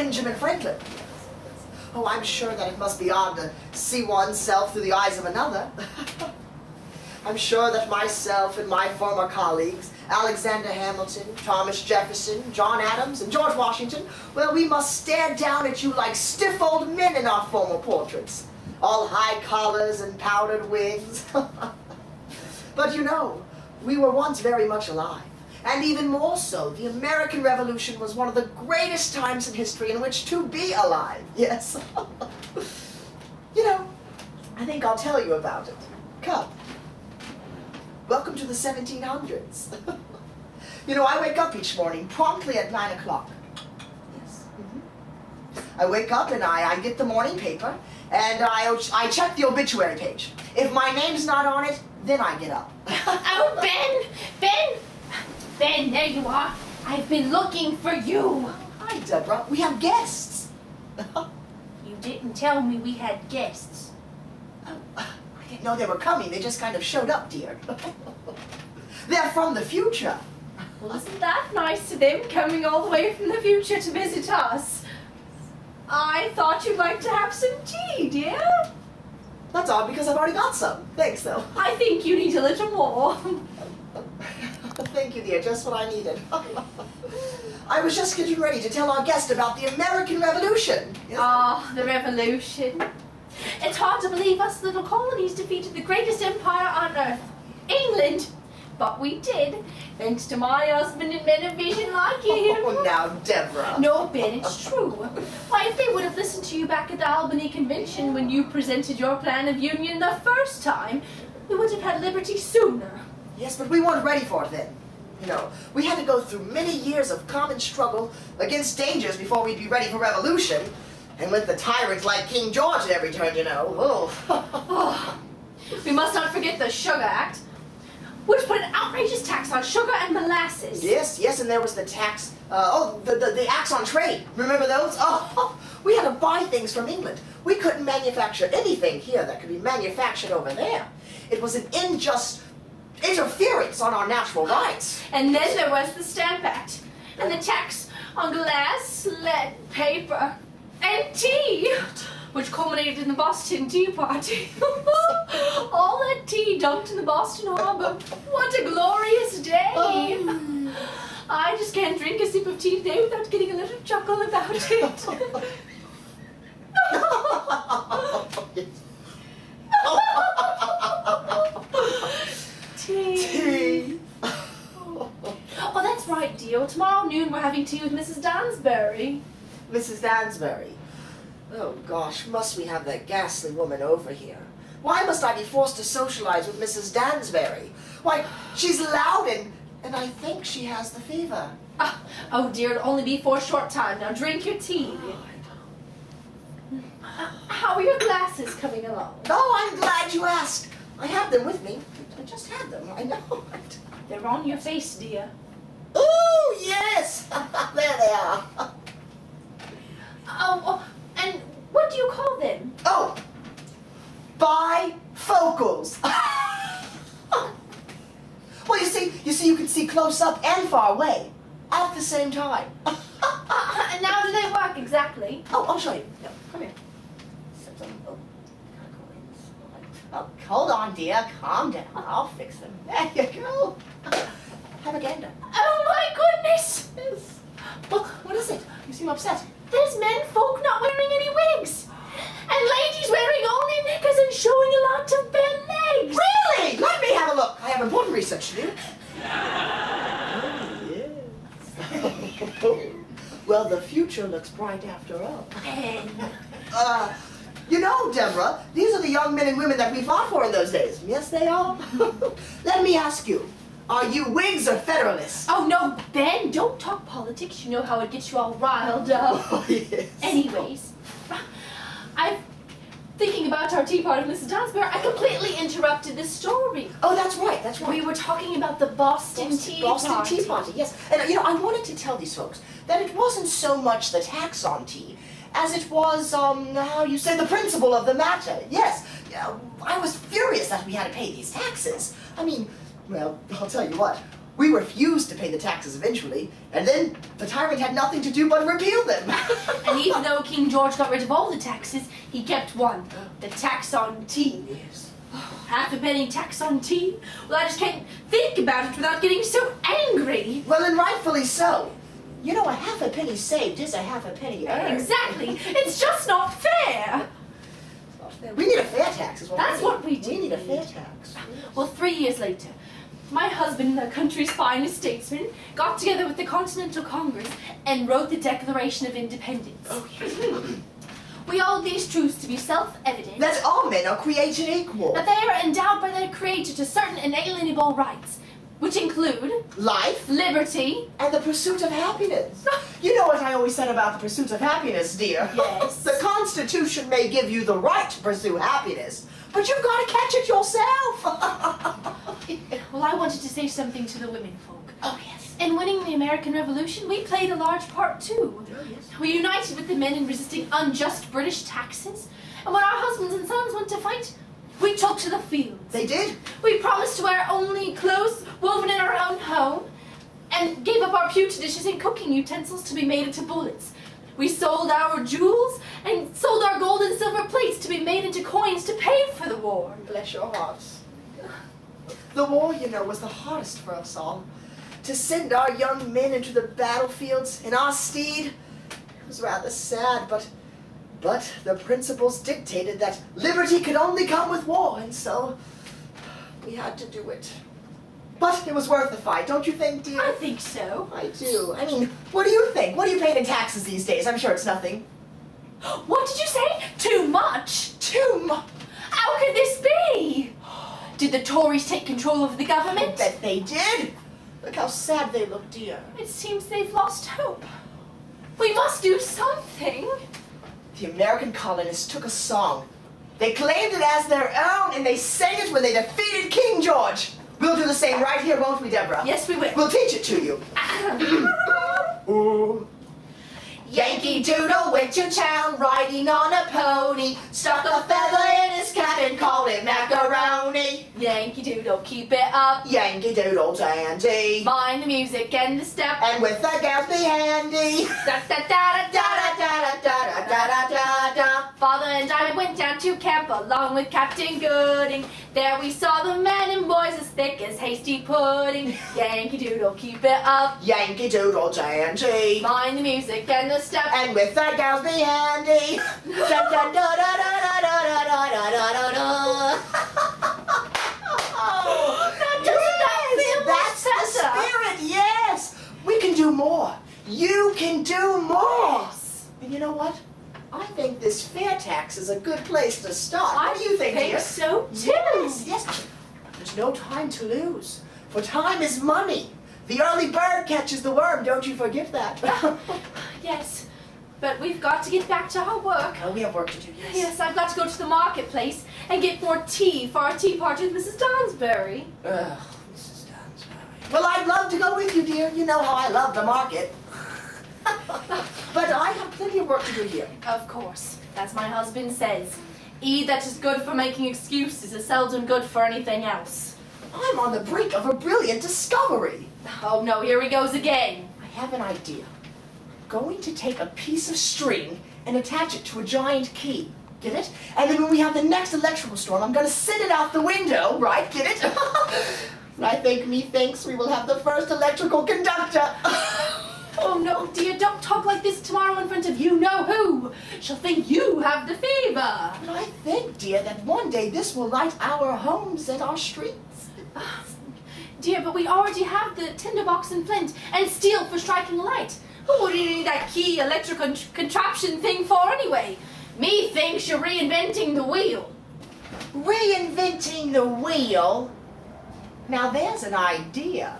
Benjamin Franklin. Oh, I'm sure that it must be odd to see oneself through the eyes of another. I'm sure that myself and my former colleagues, Alexander Hamilton, Thomas Jefferson, John Adams, and George Washington, well, we must stare down at you like stiff old men in our former portraits. All high collars and powdered wigs. But you know, we were once very much alive. And even more so, the American Revolution was one of the greatest times in history in which to be alive. Yes. You know, I think I'll tell you about it. Come. Welcome to the 1700s. You know, I wake up each morning promptly at 9 o'clock. Yes. I wake up and I get the morning paper, and I check the obituary page. If my name's not on it, then I get up. Oh, Ben, there you are. I've been looking for you. Hi, Deborah. We have guests. You didn't tell me we had guests. I didn't know they were coming. They just kind of showed up, dear. They're from the future. Well, isn't that nice of them, coming all the way from the future to visit us? I thought you'd like to have some tea, dear. That's odd because I've already got some. Thanks, though. I think you need a little more. Thank you, dear. Just what I needed. I was just getting ready to tell our guest about the American Revolution. Ah, the Revolution. It's hard to believe us little colonies defeated the greatest empire on earth, England. But we did, thanks to my husband and men of vision like you. Oh, now, Deborah. No, Ben, it's true. Why, if they would have listened to you back at the Albany Convention when you presented your plan of union the first time, we would have had liberty sooner. Yes, but we weren't ready for it then. You know, we had to go through many years of common struggle against dangers before we'd be ready for revolution. And with the tyrants like King George at every turn, you know. Oh. We must not forget the Sugar Act, which put an outrageous tax on sugar and molasses. Yes, and there was the tax, the acts on trade. Remember those? Oh, we had to buy things from England. We couldn't manufacture anything here that could be manufactured over there. It was an unjust interference on our natural rights. And then there was the Stamp Act, and the tax on glass, lead, paper, and tea, which culminated in the Boston Tea Party. All that tea dumped in the Boston Harbor. What a glorious day! I just can't drink a sip of tea today without getting a little chuckle about it. Tea. Oh, that's right, dear. Tomorrow noon we're having tea with Mrs. Dansbury. Mrs. Dansbury. Oh, gosh, must we have that ghastly woman over here? Why must I be forced to socialize with Mrs. Dansbury? Why, she's loud and I think she has the fever. Oh, dear, it'll only be for a short time. Now drink your tea. How are your glasses coming along? Oh, I'm glad you asked. I have them with me. I just had them, I know. They're on your face, dear. Oh, yes! There they are. Oh, and what do you call them? Oh, bifocals. Well, you see, you can see close up and far away at the same time. And how do they work exactly? Oh, I'll show you. No, come here. Oh, hold on, dear. Calm down. I'll fix them. There you go. Have a gander. Oh my goodness! Yes. Look, what is it? You seem upset. There's men folk not wearing any wigs. And ladies wearing only knickers and showing a lot of bare legs. Really? Let me have a look. I have important research to do. Oh, yes. Well, the future looks bright after all. Ben. You know, Deborah, these are the young men and women that we fought for in those days. Yes, they are. Let me ask you, are you Whigs or Federalists? Oh, no, Ben, don't talk politics. You know how it gets you all riled up. Oh, yes. Anyways, I'm thinking about our tea party with Mrs. Dansbury. I completely interrupted the story. Oh, that's right, that's right. We were talking about the Boston Tea Party. Yes. And, you know, I wanted to tell these folks that it wasn't so much the tax on tea as it was, how you say, the principle of the matter. Yes. I was furious that we had to pay these taxes. I mean, well, I'll tell you what. We refused to pay the taxes eventually, and then the tyrant had nothing to do but repeal them. And Even though King George got rid of all the taxes, he kept one, the tax on tea. Yes. Half a penny tax on tea? Well, I just can't think about it without getting so angry. Well, and rightfully so. You know, a half a penny saved is a half a penny earned. Exactly. It's just not fair. We need a Fairtax is what That's we need. what we do. We need a Fairtax. Well, 3 years later, my husband, the country's finest statesman, got together with the Continental Congress and wrote the Declaration of Independence. Oh, yes. We hold these truths to be self-evident. That all men are created equal. That they are endowed by their Creator to certain inalienable rights, which include Life liberty and the pursuit of happiness. You know what I always said about the pursuit of happiness, dear? Yes. The Constitution may give you the right to pursue happiness, but you've got to catch it yourself. Well, I wanted to say something to the women folk. Oh, yes. In winning the American Revolution, we played a large part too. Oh, yes. We united with the men in resisting unjust British taxes, and when our husbands and sons went to fight, we took to the fields. They did. We promised to wear only clothes woven in our own home, and gave up our pewter dishes and cooking utensils to be made into bullets. We sold our jewels and sold our gold and silver plates to be made into coins to pay for the war. Bless your hearts. The war, you know, was the hardest for us all. To send our young men into the battlefields in our stead, it was rather sad, but the principles dictated that liberty could only come with war, and so we had to do it. But it was worth the fight, don't you think, dear? I think so. I do. I mean, what do you think? What are you paying in taxes these days? I'm sure it's nothing. What did you say? Too much? Too much. How could this be? Did the Tories take control of the I government? bet they did. Look how sad they look, dear. It seems they've lost hope. We must do something. The American colonists took a song. They claimed it as their own, and they sang it when they defeated King George. We'll do the same right here, won't we, Deborah? Yes, we will. We'll teach it to you. Ooh. Yankee Doodle went to town riding on a pony, stuck a feather in his cap and called it macaroni. Yankee Doodle, keep it up. Yankee Doodle dandy, Mind the music and the step. and with the gals be handy. Da da da da Da da. da da da da da da da. Father and I went down to camp along with Captain Gooding. There we saw the men and boys as thick as hasty pudding. Yankee Doodle, keep it up. Yankee Doodle dandy, Mind the music and the step. and with the gals be handy. Da da da da da da da da da da da da. That's the spirit, yes! We can do more. You can do more. And you know what? I think this Fairtax is a good place to start. What do you think, dear? so too. Yes, yes. There's no time to lose, for time is money. The early bird catches the worm, don't you forget that. Yes, but we've got to get back to our work. Oh, we have work to do, yes. Yes, I've got to go to the marketplace and get more tea for our tea party with Mrs. Donsbury. Ugh, Mrs. Donsbury. Well, I'd love to go with you, dear. You know how I love the market. But I have plenty of work to do here. Of course, as my husband says, "E that is good for making excuses is seldom good for anything else." I'm on the brink of a brilliant discovery. Oh no, here he goes again. I have an idea. Going to take a piece of string and attach it to a giant key. Get it? And then when we have the next electrical storm, I'm going to send it out the window, right? Get it? And I think methinks we will have the first electrical conductor. Oh no, dear, don't talk like this tomorrow in front of you know who. She'll think you have the fever. But I think, dear, that one day this will light our homes and our streets. Dear, but we already have the tinderbox and flint and steel for striking a light. What do you need that key electrical contraption thing for anyway? Methinks you're reinventing the wheel. Reinventing the wheel? Now there's an idea.